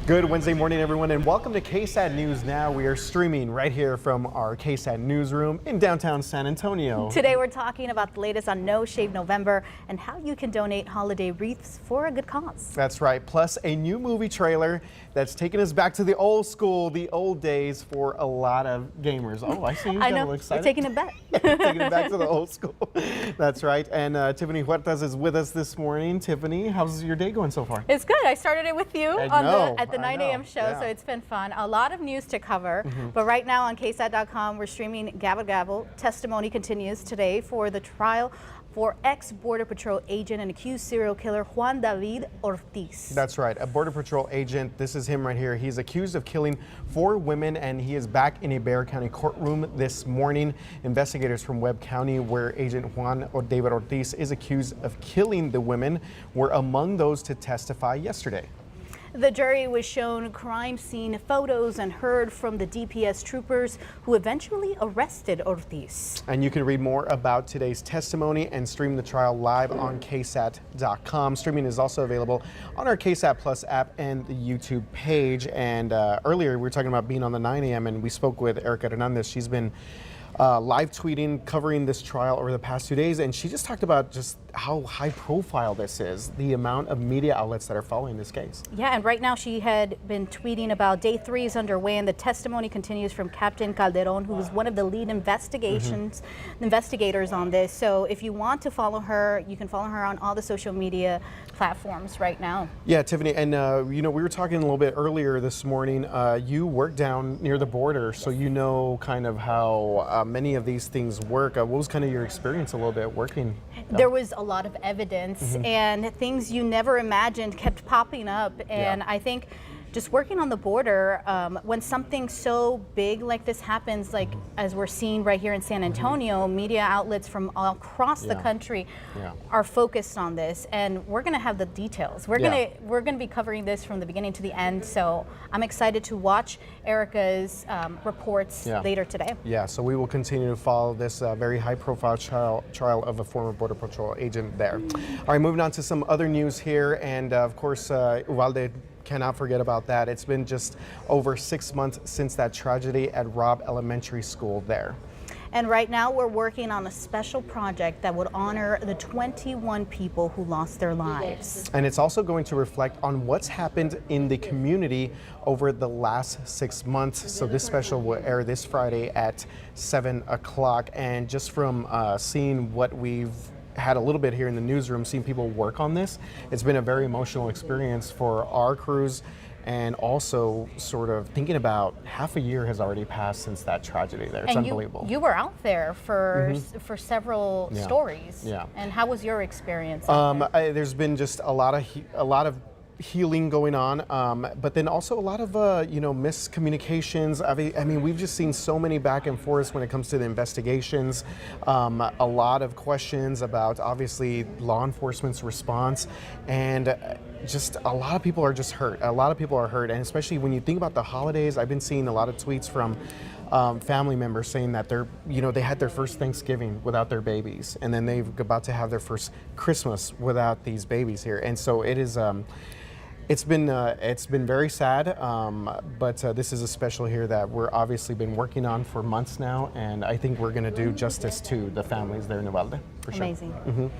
Good Wednesday morning, everyone, and welcome to KSAT News Now. We are streaming right here from our KSAT newsroom in downtown San Antonio. Today we're talking about the latest on No Shave November and how you can donate holiday wreaths for a good cause. That's right, plus a new movie trailer that's taking us back to the old school, the old days for a lot of gamers. Oh, I see you got a little excited. We're taking it back. Taking it back to the old school. That's right, and Tiffany Huertas is with us this morning. Tiffany, how's your day going so far? It's good. I started it with you at the 9 a.m. show, yeah. So it's been fun. A lot of news to cover, but right now on KSAT.com, we're streaming Gavel Gavel. Testimony continues today for the trial for ex-Border Patrol agent and accused serial killer Juan David Ortiz. That's right, a Border Patrol agent. This is him right here. He's accused of killing 4 women, and he is back in a Bexar County courtroom this morning. Investigators from Webb County, where agent Juan David Ortiz is accused of killing the women, were among those to testify yesterday. The jury was shown crime scene photos and heard from the DPS troopers who eventually arrested Ortiz. And you can read more about today's testimony and stream the trial live on KSAT.com. Streaming is also available on our KSAT Plus app and the YouTube page. And earlier we were talking about being on the 9 a.m. and we spoke with Erica Hernandez. She's been live tweeting, covering this trial over the past 2 days, and she just talked about just how high profile this is, the amount of media outlets that are following this case. Yeah, and right now she had been tweeting about day 3 is underway, and the testimony continues from Captain Calderon, who was one of the lead investigators on this. So if you want to follow her, you can follow her on all the social media platforms right now. Yeah, Tiffany, and you know, we were talking a little bit earlier this morning. You work down near the border, so you know kind of how many of these things work. What was kind of your experience a little bit working? There was a lot of evidence and things you never imagined kept popping up, and I think just working on the border, when something so big like this happens, like as we're seeing right here in San Antonio, media outlets from all across the country are focused on this, and we're going to have the details. We're going to be covering this from the beginning to the end, so I'm excited to watch Erica's reports later today. Yeah, so we will continue to follow this very high-profile trial of a former Border Patrol agent there. All right, moving on to some other news here, and of course, Uvalde. Cannot forget about that. It's been just over 6 months since that tragedy at Robb Elementary School there. And right now we're working on a special project that would honor the 21 people who lost their lives. And it's also going to reflect on what's happened in the community over the last 6 months. So this special will air this Friday at 7 o'clock. And just from seeing what we've had a little bit here in the newsroom, seeing people work on this, it's been a very emotional experience for our crews, and also sort of thinking about half a year has already passed since that tragedy there. It's unbelievable. You were out there for several stories. Yeah. And how was your experience? There's been just a lot of healing going on, but then also a lot of miscommunications. I mean, we've just seen so many back and forths when it comes to the investigations. A lot of questions about obviously law enforcement's response, and just a lot of people are just hurt. A lot of people are hurt, and especially when you think about the holidays, I've been seeing a lot of tweets from family members saying that they had their first Thanksgiving without their babies, and then they're about to have their first Christmas without these babies here, and so it is. It's been very sad, but this is a special here that we're obviously been working on for months now, and I think we're going to do justice to the families there in Uvalde, for sure. Amazing.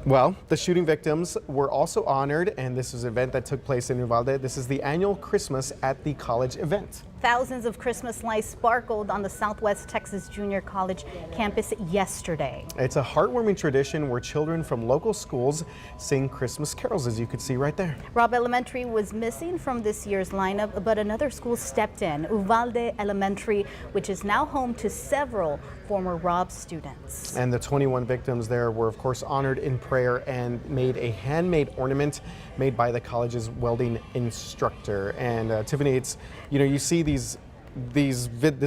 Well, the shooting victims were also honored, and this is an event that took place in Uvalde. This is the annual Christmas at the College event. Thousands of Christmas lights sparkled on the Southwest Texas Junior College campus yesterday. It's a heartwarming tradition where children from local schools sing Christmas carols, as you could see right there. Robb Elementary was missing from this year's lineup, but another school stepped in, Uvalde Elementary, which is now home to several former Robb students. And the 21 victims there were, of course, honored in prayer and made a handmade ornament made by the college's welding instructor. And Tiffany, it's, you see this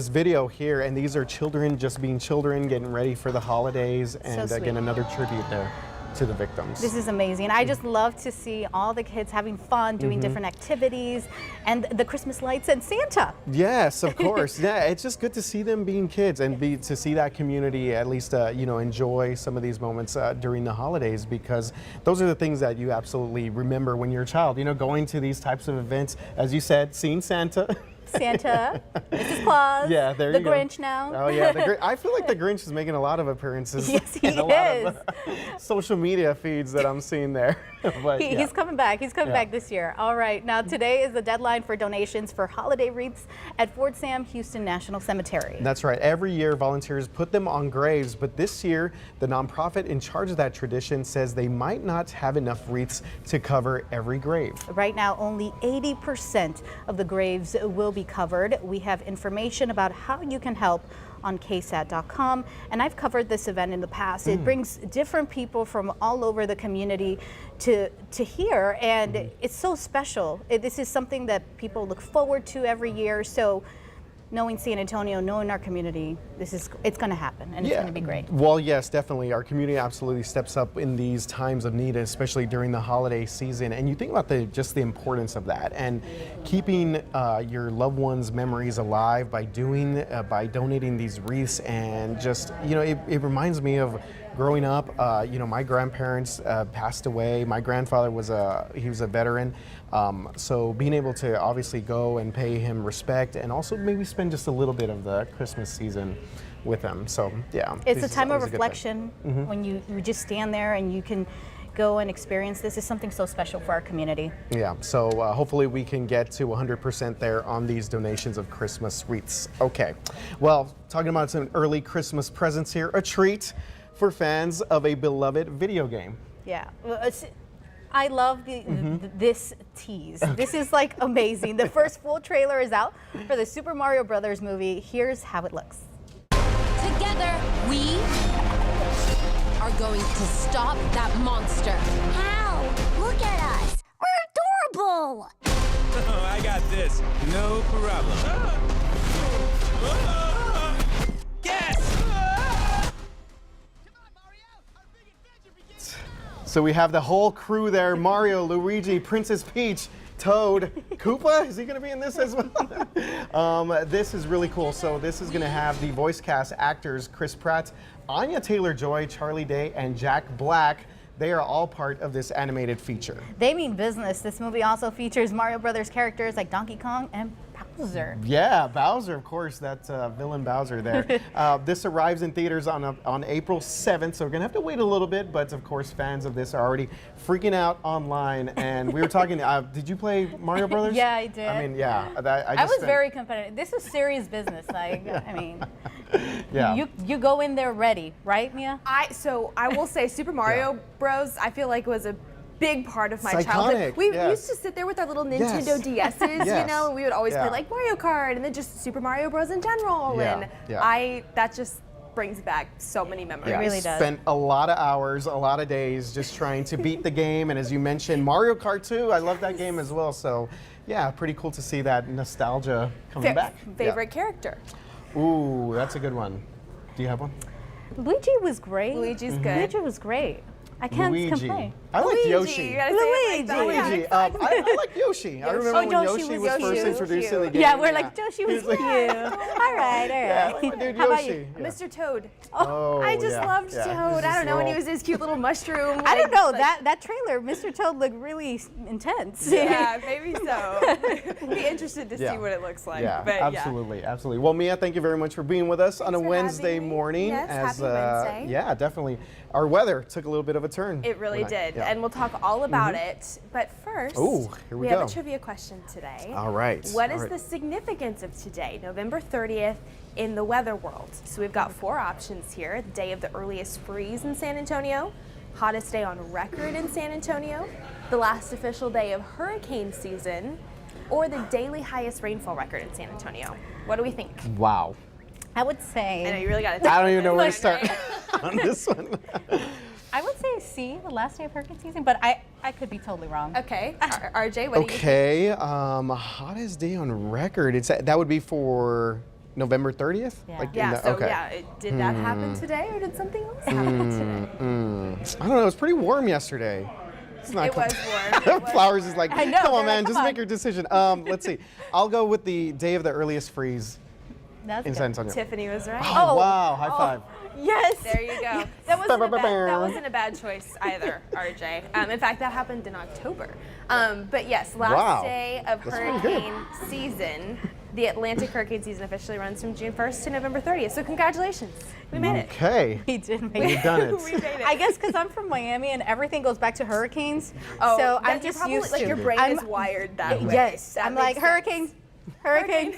video here, and these are children just being children, getting ready for the holidays, and again, another tribute there. to the victims. This is amazing. I just love to see all the kids having fun, doing different activities, and the Christmas lights and Santa. Yes, of course. Yeah, it's just good to see them being kids and to see that community at least, enjoy some of these moments during the holidays, because those are the things that you absolutely remember when you're a child. Going to these types of events, as you said, seeing Santa. Santa, Mrs. Claus, yeah, there the you go. Grinch now. Oh yeah, I feel like the Grinch is making a lot of appearances. Yes, he in a is. lot of social media feeds that I'm seeing there. But, He's coming back. He's coming back this year. All right. Now, today is the deadline for donations for holiday wreaths at Fort Sam Houston National Cemetery. That's right. Every year, volunteers put them on graves, but this year, the nonprofit in charge of that tradition says they might not have enough wreaths to cover every grave. Right now, only 80% of the graves will be covered. We have information about how you can help on KSAT.com, and I've covered this event in the past. It brings different people from all over the community to here, and it's so special. This is something that people look forward to every year. So knowing San Antonio, knowing our community, it's going to happen, and it's going to be great. Well, yes, definitely. Our community absolutely steps up in these times of need, especially during the holiday season. And you think about just the importance of that and keeping your loved ones' memories alive by donating these wreaths, and just it reminds me of growing up. My grandparents passed away. My grandfather was a veteran. So being able to obviously go and pay him respect, and also maybe spend just a little bit of the Christmas season with him. So yeah, it's a time of reflection when you just stand there and you can go and experience this. Is something so special for our community. Yeah, so hopefully we can get to 100% there on these donations of Christmas wreaths. Okay, well, talking about some early Christmas presents here, a treat for fans of a beloved video game. Yeah. I love this tease. Okay. This is like amazing. The first full trailer is out for the Super Mario Brothers movie. Here's how it looks. Together, we are going to stop that monster. How? Look at us. We're adorable. I got this. No problem. Yes! So we have the whole crew there: Mario, Luigi, Princess Peach, Toad, Koopa. Is he going to be in this as well? This is really cool. So this is going to have the voice cast actors Chris Pratt, Anya Taylor-Joy, Charlie Day, and Jack Black. They are all part of this animated feature. They mean business. This movie also features Mario Brothers characters like Donkey Kong and Bowser. Yeah, Bowser, of course, that villain Bowser there. This arrives in theaters on April 7th, so we're going to have to wait a little bit, but of course fans of this are already freaking out online. And we were talking, did you play Mario Brothers? Yeah, I did. I mean, yeah. I was very competitive. This was serious business. Yeah. You go in there ready, right, Mia? So I will say Super Mario Bros. I feel like was a big part of my It's childhood. iconic, We yes. used to sit there with our little Nintendo DSs, Yes. and we would always Yeah. play like Mario Kart and then just Super Mario Bros. In general. Yeah, And yeah. that just brings back so many memories. Yeah, It really does. Spent a lot of hours, a lot of days just trying to beat the game. And as you mentioned, Mario Kart 2, I love that game as well. So yeah, pretty cool to see that nostalgia coming back. Favorite character? Ooh, that's a good one. Do you have one? Luigi was great. Luigi's good. Luigi was great. I can't complain. I like Luigi, Yoshi. you gotta say it like that. Luigi. I like Yoshi. I remember when Yoshi was first introduced in the game. Yeah, we're like, Yoshi was cute. All right. Yeah, I like my dude How about Yoshi. you? Yeah. Mr. Toad. Oh, I just yeah, loved yeah. Toad. I don't know, when he was his cute little mushroom. I don't know, that trailer, Mr. Toad looked really intense. Yeah, maybe so. Be interested to see what it looks like. Yeah, but absolutely, absolutely. Well, Mia, thank you very much for being with us on a for Wednesday having me. morning. Yes, happy Wednesday. Yeah, definitely. Our weather took a little bit of a turn. It really did, Yeah. and we'll talk all about it. But first, Ooh, here we have go. a trivia question today. All right. What all is right. the significance of today, November 30th, in the weather world? So we've got 4 options here. The day of the earliest freeze in San Antonio, hottest day on record in San Antonio, the last official day of hurricane season, or the daily highest rainfall record in San Antonio. What do we think? Wow. I would I know say, you really got to. I don't even know where to start on this one. I would say C, the last day of hurricane season, but I could be totally wrong. Okay, RJ, what do you think? Okay, hottest day on record. That would be for November 30th? Yeah. Like in Yeah, the- so okay. yeah, did that happen today or did something else happen today? I don't know. It was pretty warm yesterday. It's not It was warm. It was Flowers warm. is like, I know, come on, they're man, like, just come make on. your decision. Let's see. I'll go with the day of the earliest freeze That's in good. San Antonio. Tiffany was right. Oh, wow, high five. Yes. There you go. That wasn't a bad choice either, RJ. In fact, that happened in October. But yes, last Wow. day of That's pretty good. hurricane season. The Atlantic hurricane season officially runs from June 1st to November 30th. So congratulations, we made it. Okay. We did make You've it. done it. We made it. I guess because I'm from Miami and everything goes back to hurricanes. Oh, so I'm you're just probably, used like, to. your brain I'm- is wired that way. Yes. That I'm makes like sense. hurricanes. Hurricane.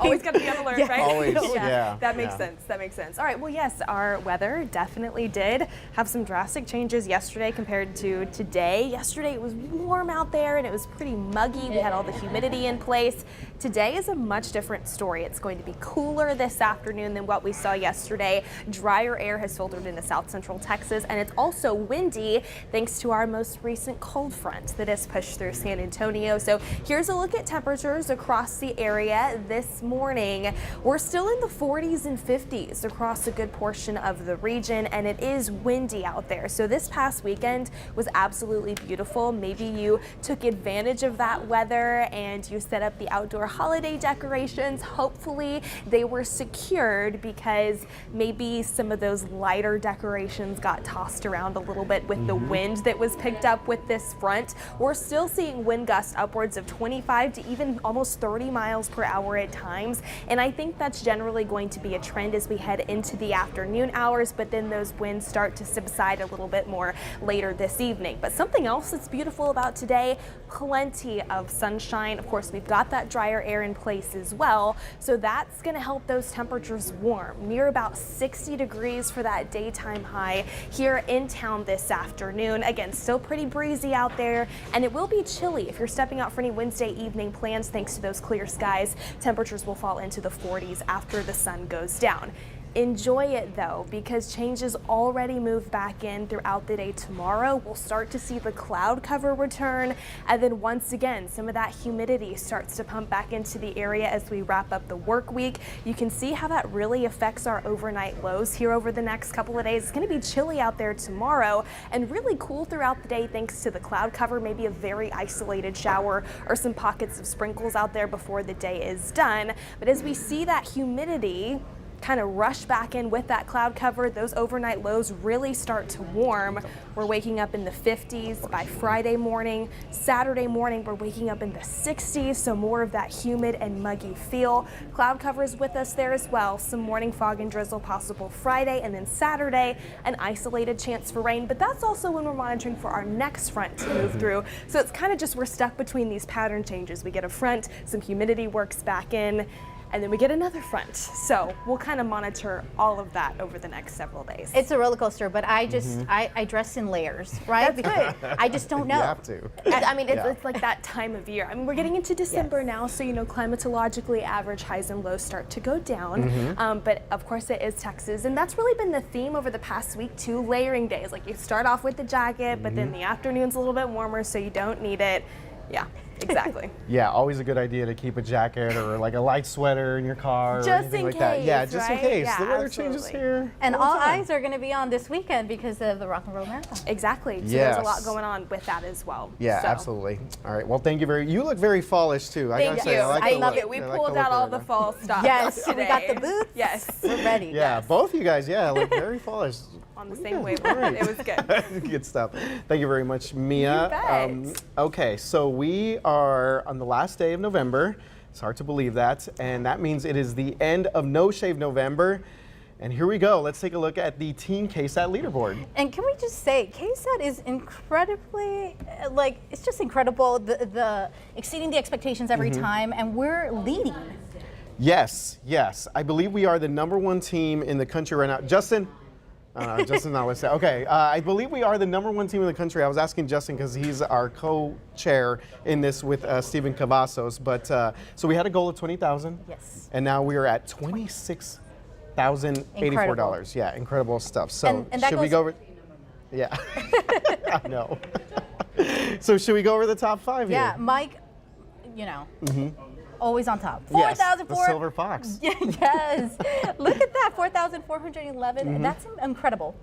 Always got to be on alert, right? Always, yeah. That makes Yeah. sense. That makes sense. All right. Well, yes, our weather definitely did have some drastic changes yesterday compared to today. Yesterday it was warm out there and it was pretty muggy. We had all the humidity in place. Today is a much different story. It's going to be cooler this afternoon than what we saw yesterday. Drier air has filtered into south central Texas, and it's also windy thanks to our most recent cold front that has pushed through San Antonio. So here's a look at temperatures across the area this morning. We're still in the 40s and 50s across a good portion of the region, and it is windy out there. So this past weekend was absolutely beautiful. Maybe you took advantage of that weather and you set up the outdoor holiday decorations. Hopefully they were secured because maybe some of those lighter decorations got tossed around a little bit with the wind that was picked up with this front. We're still seeing wind gusts upwards of 25 to even almost 30 miles per hour at times, and I think that's generally going to be a trend as we head into the afternoon hours, but then those winds start to subside a little bit more later this evening. But something else that's beautiful about today, plenty of sunshine. Of course, we've got that drier air in place as well, so that's going to help those temperatures warm, near about 60 degrees for that daytime high here in town this afternoon. Again, still pretty breezy out there, and it will be chilly if you're stepping out for any Wednesday evening plans. Thanks to those clear skies, temperatures will fall into the 40s after the sun goes down. Enjoy it though, because changes already move back in throughout the day tomorrow. We'll start to see the cloud cover return, and then once again, some of that humidity starts to pump back into the area as we wrap up the work week. You can see how that really affects our overnight lows here over the next couple of days. It's going to be chilly out there tomorrow and really cool throughout the day thanks to the cloud cover, maybe a very isolated shower or some pockets of sprinkles out there before the day is done. But as we see that humidity kind of rush back in with that cloud cover, those overnight lows really start to warm. We're waking up in the 50s by Friday morning. Saturday morning, we're waking up in the 60s, so more of that humid and muggy feel. Cloud cover is with us there as well. Some morning fog and drizzle possible Friday, and then Saturday, an isolated chance for rain. But that's also when we're monitoring for our next front to move through. So it's kind of just we're stuck between these pattern changes. We get a front, some humidity works back in, and then we get another front. So we'll kind of monitor all of that over the next several days. It's a roller coaster, but I just I dress in layers, right? Because I just don't know. You have to. I mean, Yeah. it's like that time of year. I mean, we're getting into December now, so you know, climatologically average highs and lows start to go down. But of course, it is Texas, and that's really been the theme over the past week too. Layering days, like you start off with the jacket, but then the afternoon's a little bit warmer, so you don't need it. Yeah, exactly. Yeah, always a good idea to keep a jacket or like a light sweater in your car or Just anything in like that. Yeah, case, just in right? case. Yeah, The weather changes absolutely. here. And all all the time. eyes are going to be on this weekend because of the Rock and Roll Marathon. Exactly. So Yes. there's a lot going on with that as well. Yeah, So. absolutely. All right. Well, thank you you look very fallish too. I Thank gotta you. say, I like I the love look. it. We I like pulled the out look all right the now. fall stuff. Yes, we got today. the boots. Yes. We're ready. Yeah, both you guys, look very fallish. On the same wavelength. It was good. Good stuff. Thank you very much, Mia. You bet. Okay, so we are on the last day of November. It's hard to believe that, and that means it is the end of No Shave November. And here we go. Let's take a look at the Teen KSAT leaderboard. And can we just say, KSAT is incredibly, it's just incredible, the exceeding the expectations every time, and we're leading. Yes, yes. I believe we are the #1 team in the country right now. Justin? Justin's not listening. Okay, I believe we are the #1 team in the country. I was asking Justin because he's our co-chair in this with Stephen Cavazos. But so we had a goal of 20,000. Yes. And now we are at $26,084. Yeah, incredible stuff. So And that should we goes- go over? Yeah, I know. So should we go over the top 5 here? Yeah, Mike, always on top. Yes, the 4,400. silver fox. Yes. Look at that, 4,411. That's incredible.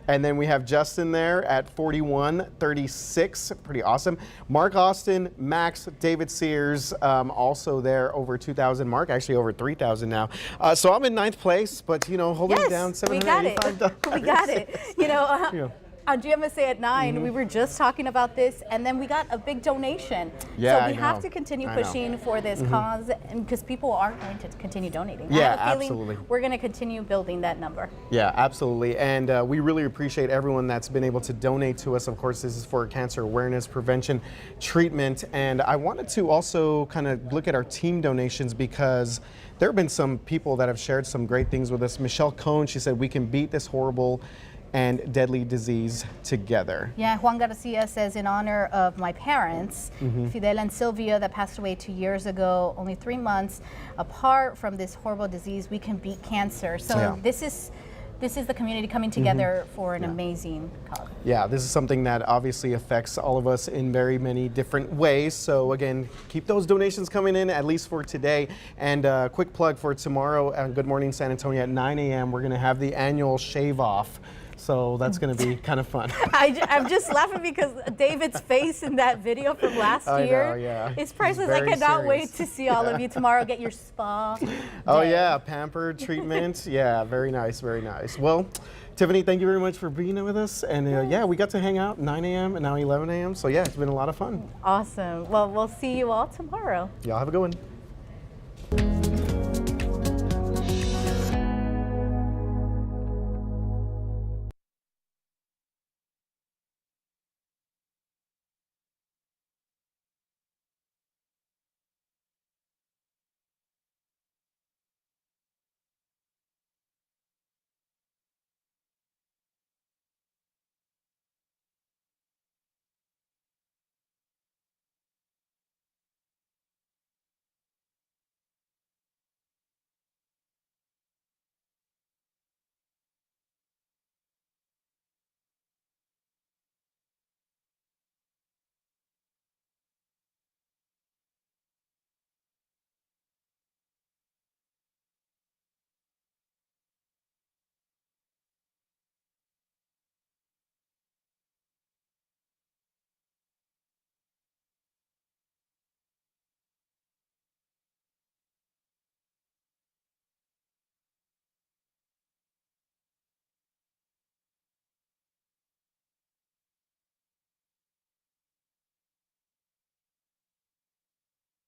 And then we have Justin there at 4136, pretty awesome. Mark Austin, Max, David Sears, also there over 2,000. Mark actually over 3,000 now. So I'm in 9th place, but you know, holding it down $785. We got it. You know, Yeah. on GMSA at 9, we were just talking about this, and then we got a big donation. Yeah, so we I have know. to continue I know. pushing for this cause, and because people are going to continue donating. Yeah, I have a feeling absolutely. we're going to continue building that number. Yeah, absolutely. And we really appreciate everyone that's been able to donate to us. Of course, this is for cancer awareness, prevention, treatment. And I wanted to also kind of look at our team donations because there have been some people that have shared some great things with us. Michelle Cohn, she said, we can beat this horrible and deadly disease together. Yeah, Juan Garcia says, in honor of my parents, Fidel and Sylvia, that passed away 2 years ago, only 3 months apart from this horrible disease, we can beat cancer. So Yeah. this is the community coming together for an amazing cause. Yeah, this is something that obviously affects all of us in very many different ways. So again, keep those donations coming in, at least for today. And quick plug for tomorrow on Good Morning San Antonio at 9 a.m. We're going to have the annual shave off. So that's going to be kind of fun. I'm just laughing because David's face in that video from last I know, year yeah. is He's priceless. I very cannot wait serious. to see all of you tomorrow. Get your spa. Oh day. yeah, pampered treatment. Yeah, very nice, very nice. Well, Tiffany, thank you very much for being with us. And yeah, we got to hang out 9 a.m. and now 11 a.m. So yeah, it's been a lot of fun. Awesome. Well, we'll see you all tomorrow. Y'all have a good one.